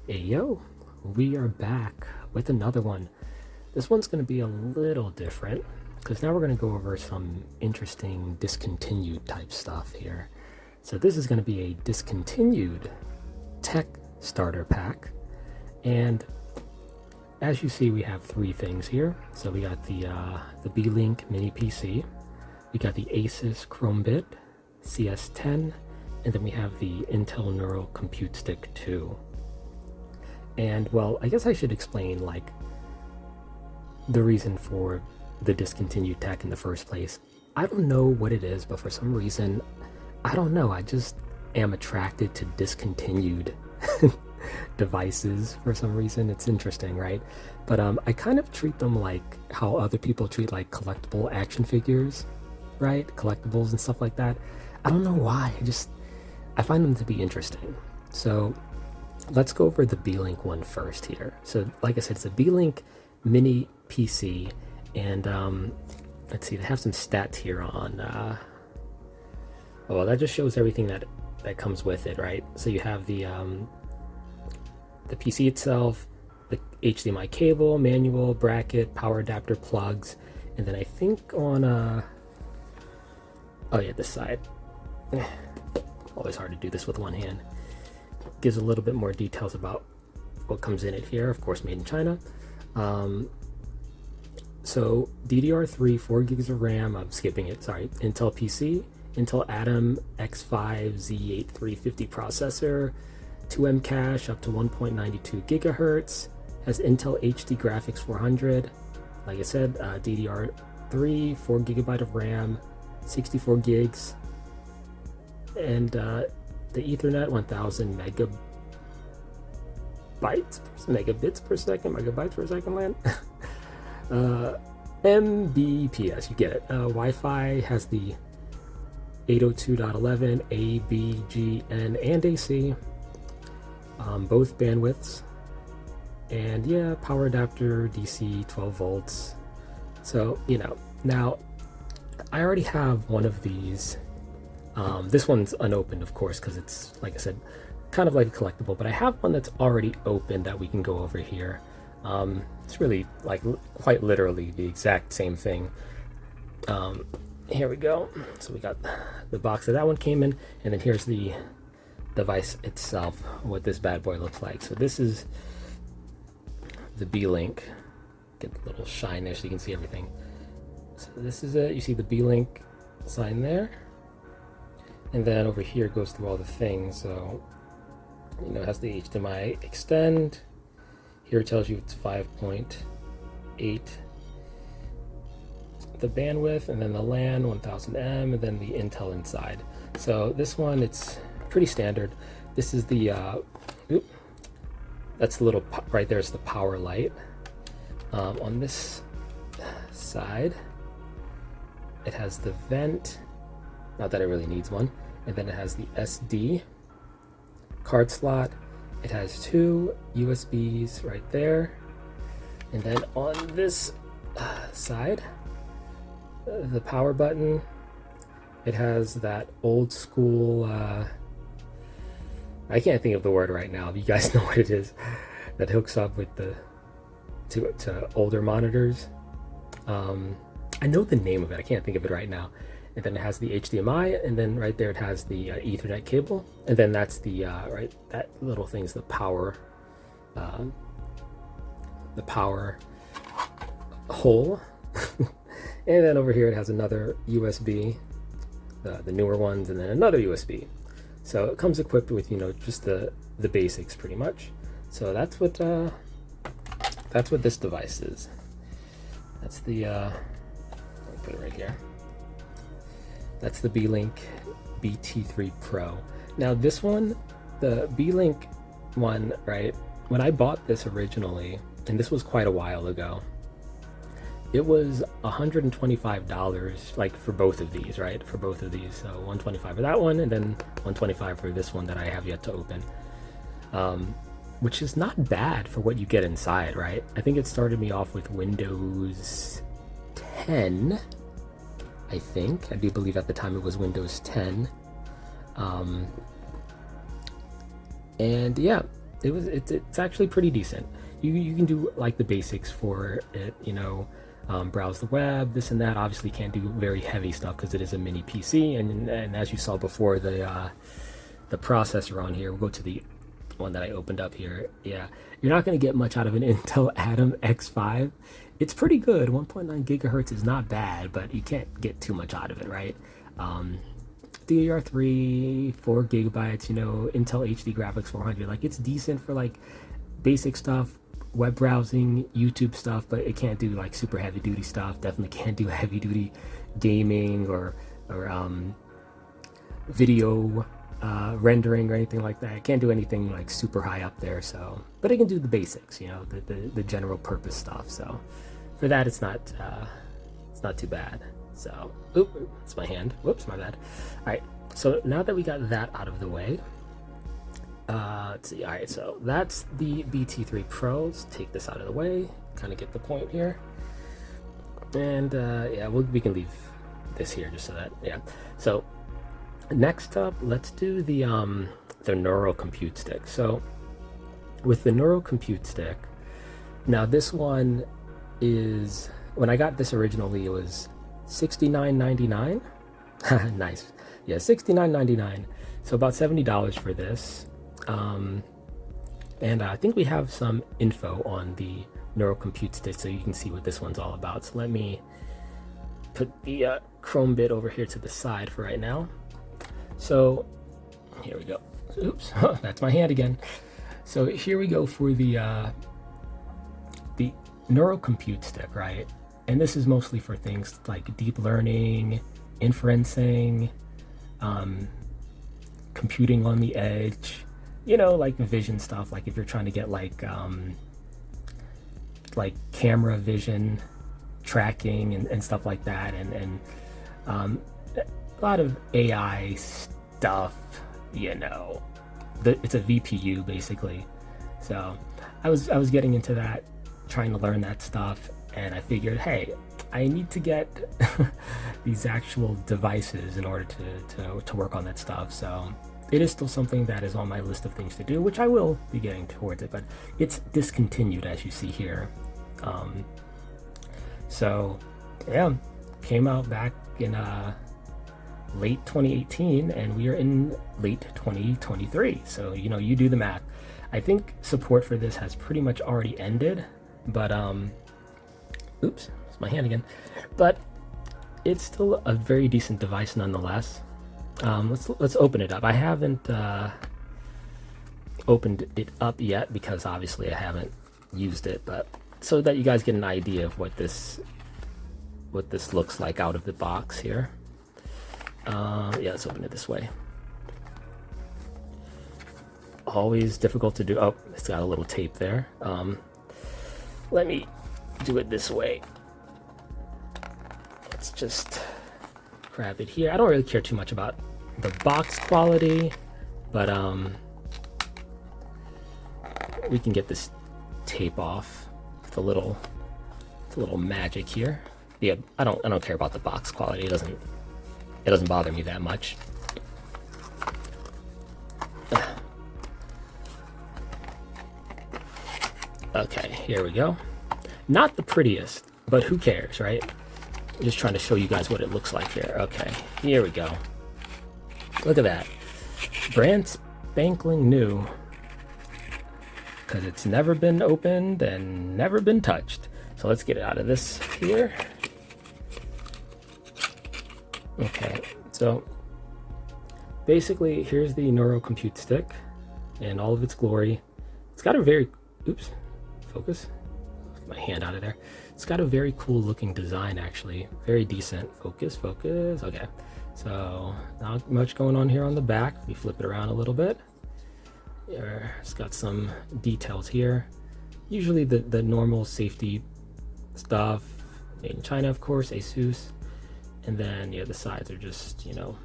Hey yo, we are back with another one. This one's going to be a little different because now we're going to go over some interesting discontinued type stuff here. So this is going to be a discontinued tech starter pack, and as you see, we have three things here. So we got the beelink mini PC, we got the asus chromebit CS10, and then we have the Intel neuralcomputestick 2. And well, I guess I should explain like the reason for the discontinued tech in the first place. I don't know what it is, but for some reason, I don't know, I just am attracted to discontinued devices for some reason. It's interesting, right? But I kind of treat them like how other people treat like collectible action figures, right? Collectibles and stuff like that. I don't know why, I find them to be interesting. So let's go over the beelink one first here. So like I said, it's a beelink mini PC, and let's see, they have some stats here on well, that just shows everything that comes with it, right? So you have the PC itself, the HDMI cable, manual, bracket, power adapter, plugs, and then I think on oh yeah, this side, always hard to do this with one hand, gives a little bit more details about what comes in it here. Of course, made in China. So DDR3, 4 gigs of RAM, I'm skipping it, sorry, Intel PC, Intel Atom X5 Z8 350 processor, 2M cache up to 1.92 gigahertz, has Intel HD graphics 400, like I said, DDR3, 4 gigabyte of RAM, 64 gigs, and the Ethernet 1000 megabits per second land. Mbps, you get it. Wi-Fi has the 802.11 A, B, G, N, and AC, both bandwidths, and yeah, power adapter, DC 12 volts. So, you know, now I already have one of these. This one's unopened, of course, because it's, like I said, kind of like a collectible, but I have one that's already open that we can go over here. It's really like quite literally the exact same thing. Here we go. So we got the box that one came in, and then here's the device itself, what this bad boy looks like. So this is the beelink. Get a little shine there so you can see everything. So this is it. You see the beelink sign there, and then over here it goes through all the things. So you know, it has the HDMI extend. Here it tells you it's 5.8 the bandwidth, and then the LAN 1000M, and then the Intel inside. So this one, it's pretty standard. This is the that's the little right there's the power light. On this side it has the vent, not that it really needs one, and then it has the SD card slot. It has two USBs right there, and then on this side, the power button, it has that old school, I can't think of the word right now, if you guys know what it is, that hooks up with the to older monitors. I know the name of it, I can't think of it right now. And then it has the HDMI, and then right there it has the Ethernet cable, and then that's the right, that little thing's the power hole. And then over here it has another USB, the newer ones, and then another USB. So it comes equipped with, you know, just the basics pretty much. So that's what this device is. That's the let me put it right here. That's the beelink BT3 Pro. Now this one, the beelink one, right, when I bought this originally, and this was quite a while ago, it was $125, like for both of these, right? For both of these, so $125 for that one, and then $125 for this one that I have yet to open, which is not bad for what you get inside, right? I think it started me off with Windows 10. I do believe at the time it was Windows 10. And yeah, it's actually pretty decent. You can do like the basics for it, you know, browse the web, this and that. Obviously can't do very heavy stuff because it is a mini PC, and as you saw before, the processor on here, we'll go to the one that I opened up here. Yeah, you're not going to get much out of an Intel Atom X5. It's pretty good. 1.9 gigahertz is not bad, but you can't get too much out of it, right? DDR3, 4 gigabytes, you know, Intel HD graphics 400. Like, it's decent for like basic stuff, web browsing, YouTube stuff, but it can't do like super heavy duty stuff. Definitely can't do heavy duty gaming or video rendering or anything like that. It can't do anything like super high up there. So, but it can do the basics, you know, the general purpose stuff. So for that, it's not too bad. So, oop, it's my hand. Whoops, my bad. All right. So now that we got that out of the way, let's see. All right. So that's the BT3 Pro. Let's take this out of the way. Kind of get the point here. And yeah, we can leave this here just so that, yeah. So next up, let's do the neuralcomputestick. So with the neuralcomputestick, now this one is, when I got this originally, it was $69.99. Nice. Yeah, $69.99. So about $70 for this. And I think we have some info on the neuralcomputestick so you can see what this one's all about. So let me put the chromebit over here to the side for right now. So here we go. Oops, that's my hand again. So here we go for the neuralcomputestick, right? And this is mostly for things like deep learning, inferencing, computing on the edge, you know, like vision stuff. Like if you're trying to get like camera vision tracking and stuff like that, and a lot of AI stuff, you know. It's a VPU basically. So I was getting into that, trying to learn that stuff, and I figured, hey, I need to get these actual devices in order to work on that stuff. So it is still something that is on my list of things to do, which I will be getting towards it, but it's discontinued, as you see here. So yeah, came out back in late 2018, and we are in late 2023. So, you know, you do the math. I think support for this has pretty much already ended, but oops, it's my hand again. But it's still a very decent device nonetheless. Let's open it up. I haven't opened it up yet because obviously I haven't used it, but so that you guys get an idea of what this looks like out of the box here. Yeah, let's open it this way. Always difficult to do. Oh, it's got a little tape there. Let me do it this way. Let's just grab it here. I don't really care too much about the box quality, but we can get this tape off. It's a little magic here. Yeah, I don't care about the box quality. It doesn't bother me that much. Okay, here we go. Not the prettiest, but who cares, right? I'm just trying to show you guys what it looks like here. Okay, here we go. Look at that. Brand spankling new. Because it's never been opened and never been touched. So let's get it out of this here. Okay, so basically here's the neuralcomputestick in all of its glory. It's got a very, oops, focus, get my hand out of there. It's got a very cool looking design, actually, very decent. Focus, okay. So not much going on here on the back. We flip it around a little bit. It's got some details here. Usually the normal safety stuff, made in China, of course, asus. And then, yeah, the sides are just, you know,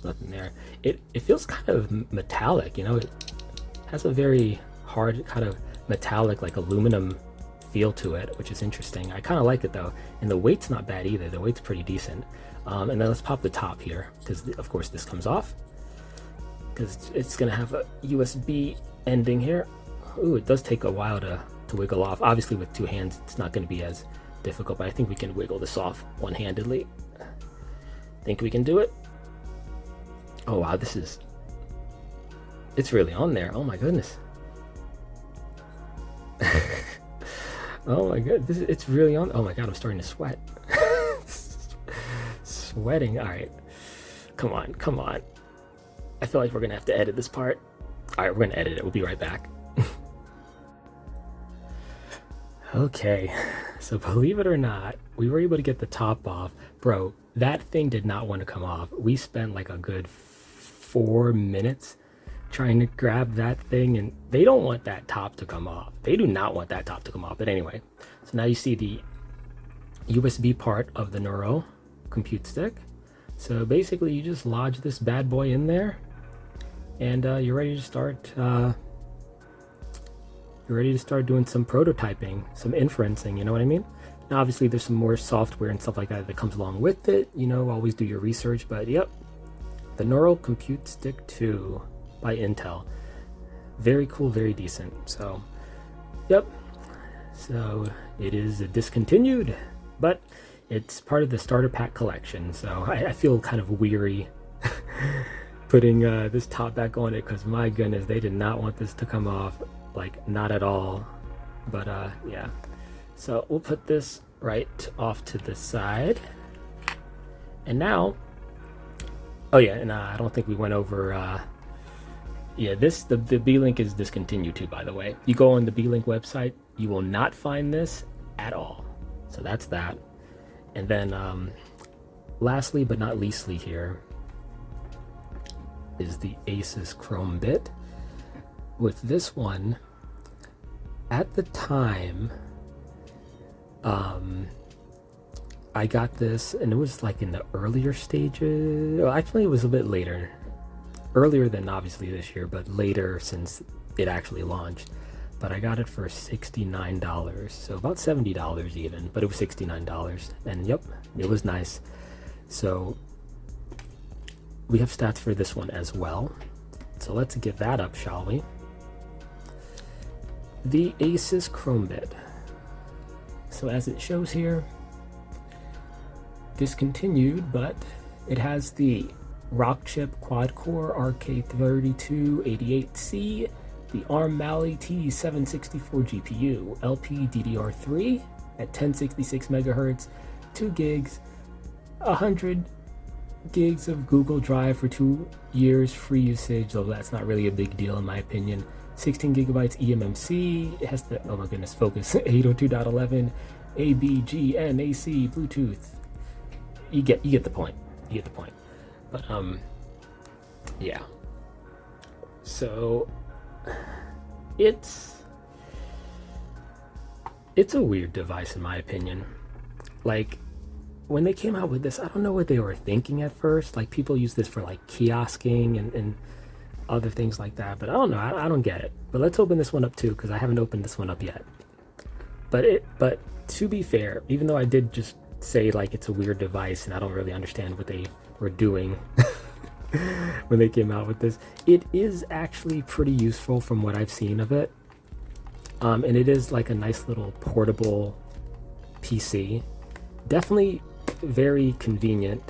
nothing there. It feels kind of metallic, you know. It has a very hard kind of metallic, like aluminum feel to it, which is interesting. I kind of like it though. And the weight's not bad either. The weight's pretty decent. And then let's pop the top here, because of course this comes off, because it's going to have a USB ending here. Ooh, it does take a while to wiggle off. Obviously with two hands it's not going to be as difficult, but I think we can wiggle this off one-handedly. Think we can do it? Oh wow, it's really on there. Oh my goodness. Oh my god, it's really on. Oh my god, I'm starting to sweat. Sweating. All right, come on. I feel like we're gonna have to edit this part. All right, we're gonna edit it. We'll be right back. Okay, so believe it or not, we were able to get the top off. Bro, that thing did not want to come off. We spent like a good 4 minutes trying to grab that thing, and they don't want that top to come off. They do not want that top to come off. But anyway, so now you see the USB part of the neuralcomputestick. So basically you just lodge this bad boy in there, and you're ready to start doing some prototyping, some inferencing, you know what I mean? Now obviously there's some more software and stuff like that comes along with it, you know, always do your research. But yep, the neuralcomputestick 2 by Intel, very cool, very decent. So yep, so it is discontinued, but it's part of the starter pack collection. So I feel kind of weary putting this top back on it, because my goodness, they did not want this to come off, like not at all. But yeah, so we'll put this right off to the side. And now, oh yeah, and I don't think we went over yeah, the beelink is discontinued too, by the way. You go on the beelink website, you will not find this at all. So that's that. And then lastly but not leastly here is the asuschromebit. With this one, at the time I got this, and it was like in the earlier stages. Well, actually it was a bit later, earlier than obviously this year, but later since it actually launched. But I got it for $69, so about $70 even, but it was $69, and yep, it was nice. So we have stats for this one as well, so let's get that up, shall we? The asuschromebit. So as it shows here, discontinued, but it has the Rockchip quad-core RK3288C, the ARM Mali T764 GPU, LPDDR3 at 1066 MHz, 2 gigs, 100 gigs of Google Drive for 2 years free usage, though that's not really a big deal in my opinion. 16 gigabytes eMMC. It has the, oh my goodness, focus, 802.11, ABG, AC, Bluetooth. You get the point. You get the point. But yeah. So it's a weird device in my opinion. Like, when they came out with this, I don't know what they were thinking at first. Like, people use this for like kiosking and other things like that, but I don't know, I don't get it. But let's open this one up too, because I haven't opened this one up yet. But to be fair, even though I did just say like it's a weird device and I don't really understand what they were doing when they came out with this, it is actually pretty useful from what I've seen of it. And it is like a nice little portable PC. Definitely very convenient,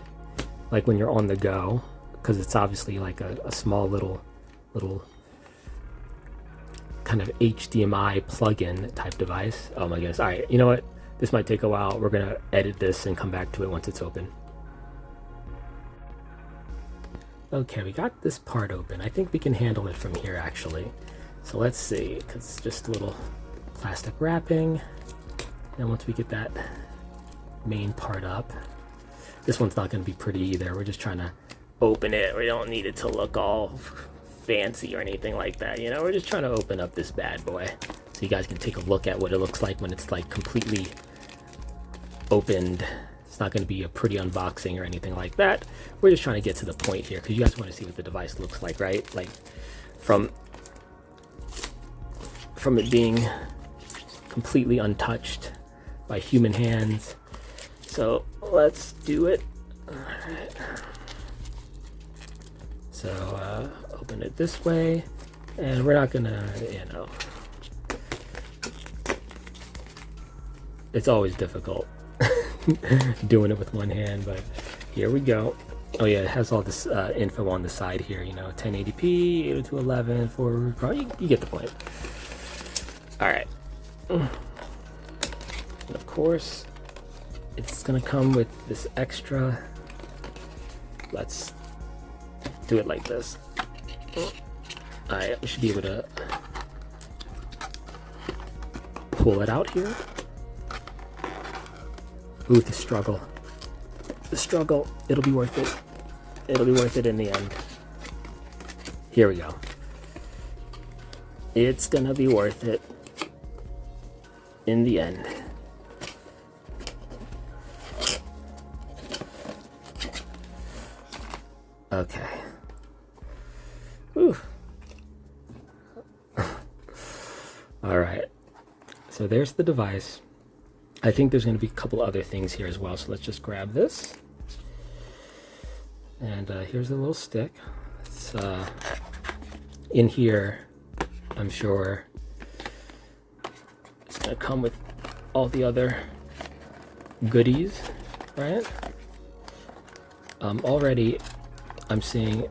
like when you're on the go, because it's obviously like a small little kind of HDMI plug-in type device. Oh my goodness. All right, you know what? This might take a while. We're gonna edit this and come back to it once it's open. Okay, we got this part open. I think we can handle it from here actually. So let's see, because it's just a little plastic wrapping. And once we get that main part up, this one's not going to be pretty either. We're just trying to open it. We don't need it to look all fancy or anything like that, you know. We're just trying to open up this bad boy so you guys can take a look at what it looks like when it's like completely opened. It's not going to be a pretty unboxing or anything like that. We're just trying to get to the point here because you guys want to see what the device looks like, right? Like from it being completely untouched by human hands. So let's do it. All right. So open it this way, and we're not gonna, you know, it's always difficult doing it with one hand, but here we go. Oh yeah, it has all this info on the side here, you know, 1080p, 802.11, forward, you get the point. All right. And of course, it's gonna come with this extra. Let's do it like this. All right, we should be able to pull it out here. Ooh, the struggle. The struggle, it'll be worth it. It'll be worth it in the end. Here we go. It's gonna be worth it in the end. Okay. Whew. All right. So there's the device. I think there's going to be a couple other things here as well. So let's just grab this. And here's a little stick. It's in here. I'm sure it's going to come with all the other goodies, right? Already I'm seeing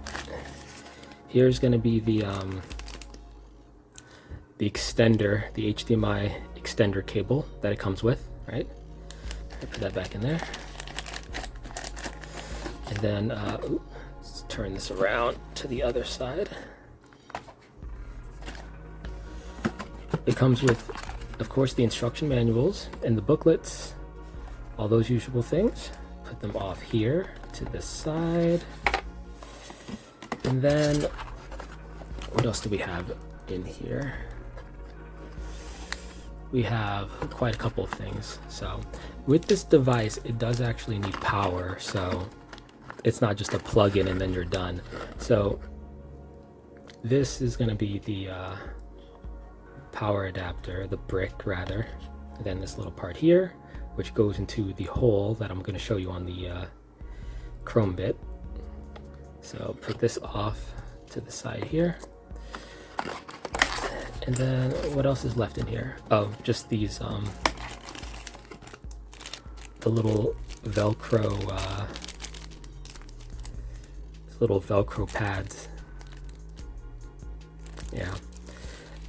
here's going to be the extender, the HDMI extender cable that it comes with, right? I put that back in there. And then let's turn this around to the other side. It comes with, of course, the instruction manuals and the booklets, all those usual things. Put them off here to this side. And then what else do we have in here? We have quite a couple of things. So with this device, it does actually need power. So it's not just a plug-in and then you're done. So this is going to be the power adapter, the brick rather, and then this little part here, which goes into the hole that I'm going to show you on the chromebit. So put this off to the side here. And then what else is left in here? Oh, just these the little Velcro pads. Yeah.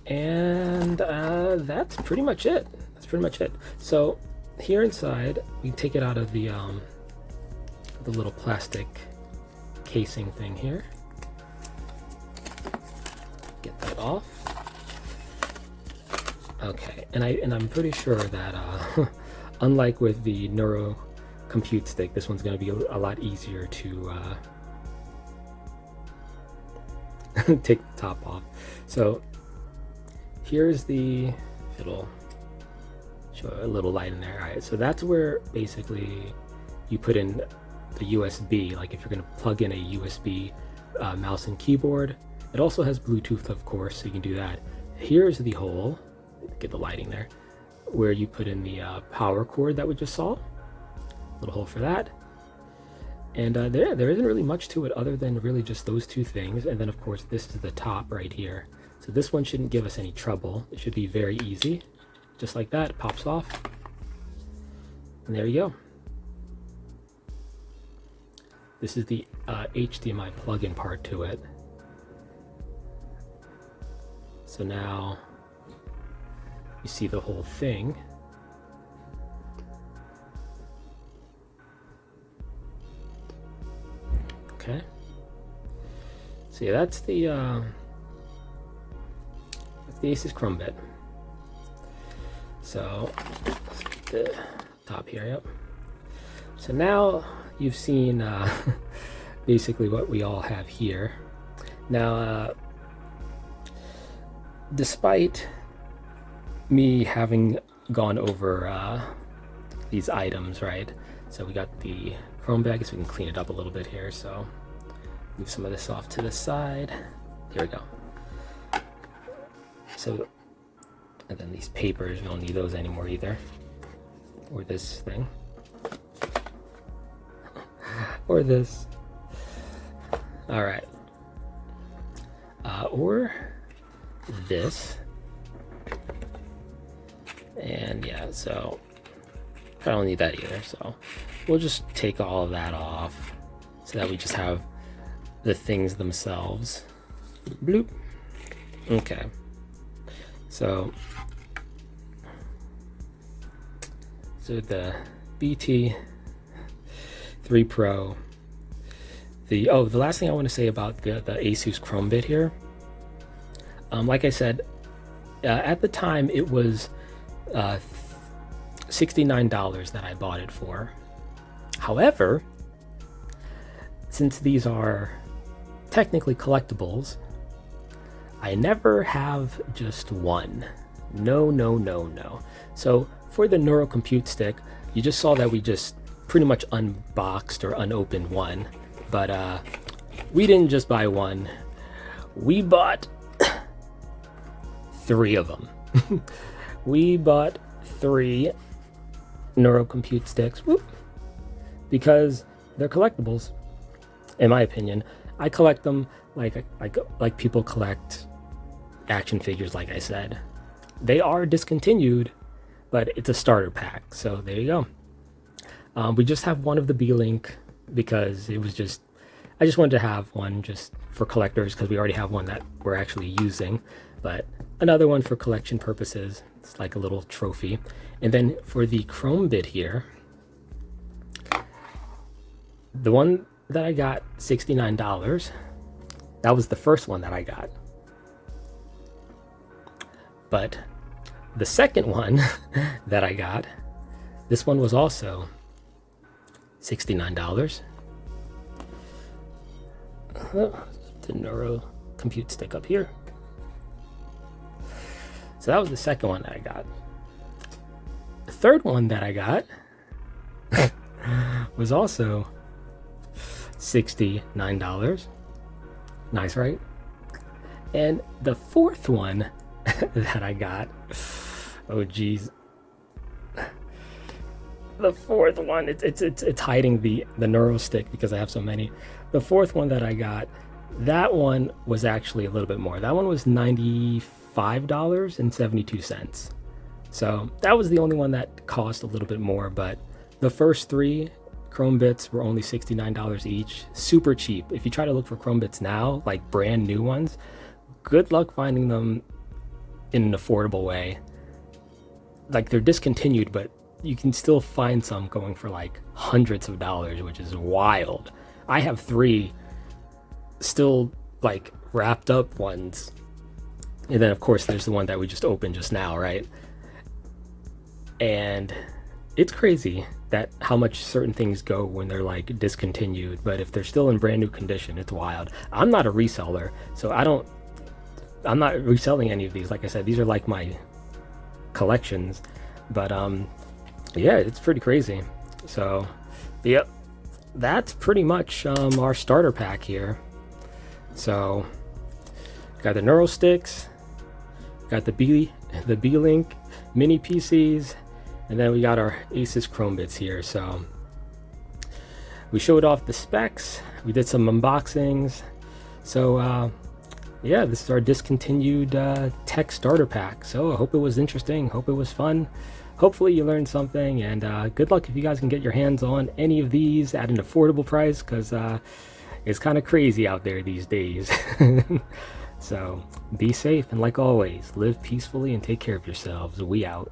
And that's pretty much it. So here inside, we take it out of the little plastic casing thing here. Get that off. Okay, and I'm pretty sure that unlike with the neuralcomputestick, this one's going to be a lot easier to take the top off. So here's the little, show a little light in there. All right, so that's where basically you put in the USB, like if you're going to plug in a USB mouse and keyboard. It also has Bluetooth, of course, so you can do that. Here's the hole, get the lighting there, where you put in the power cord that we just saw. Little hole for that. And there isn't really much to it other than really just those two things. And then of course this is the top right here. So this one shouldn't give us any trouble. It should be very easy. Just like that, it pops off. And there you go. This is the HDMI plug-in part to it. So now you see the whole thing. Okay. So yeah, that's the Asus Chromebit. So the top here, yep. So now you've seen basically what we all have here. Now, despite me having gone over these items, right? So we got the Chromebit. I guess we can clean it up a little bit here. So move some of this off to the side. Here we go. So, and then these papers, we don't need those anymore either. Or this thing. Or this. All right. Or this. And yeah, so I don't need that either, so we'll just take all of that off so that we just have the things themselves. Bloop. Okay, so the BT3 Pro. The last thing I want to say about the Asus Chromebit here, like I said, at the time it was $69 that I bought it for. However, since these are technically collectibles, I never have just one. No. So for the neuralcomputestick, you just saw that we just pretty much unboxed or unopened one, but we didn't just buy one. We bought 3 of them. We bought 3 neuralcomputesticks, because they're collectibles, in my opinion. I collect them like people collect action figures, like I said. They are discontinued, but it's a starter pack, so there you go. We just have one of the beelink because I just wanted to have one just for collectors, because we already have one that we're actually using, but another one for collection purposes. It's like a little trophy. And then for the chromebit here, the one that I got, $69, that was the first one that I got. But the second one that I got, this one was also $69. The neuralcomputestick up here. So that was the second one that I got. The third one that I got was also $69. Nice, right? And the fourth one that I got, oh geez, the fourth one, it's hiding the neural stick because I have so many. The fourth one that I got, that one was actually a little bit more. That one was $95.72. So that was the only one that cost a little bit more, but the first 3 Chromebits were only $69 each. Super cheap. If you try to look for Chromebits now, like brand new ones, good luck finding them in an affordable way. Like, they're discontinued, but you can still find some going for like hundreds of dollars, which is wild. I have 3 still like wrapped up ones, and then of course there's the one that we just opened just now, right? And it's crazy that how much certain things go when they're like discontinued, but if they're still in brand new condition, it's wild. I'm not a reseller, so I'm not reselling any of these. Like I said, these are like my collections, but yeah, it's pretty crazy. So yep, that's pretty much our starter pack here. So got the neural sticks, got the beelink mini PCs, and then we got our Asus Chromebits here. So we showed off the specs, we did some unboxings. So yeah, this is our discontinued tech starter pack. So I hope it was interesting, hope it was fun. Hopefully you learned something, and good luck if you guys can get your hands on any of these at an affordable price, because it's kind of crazy out there these days. So be safe, and like always, live peacefully and take care of yourselves. We out.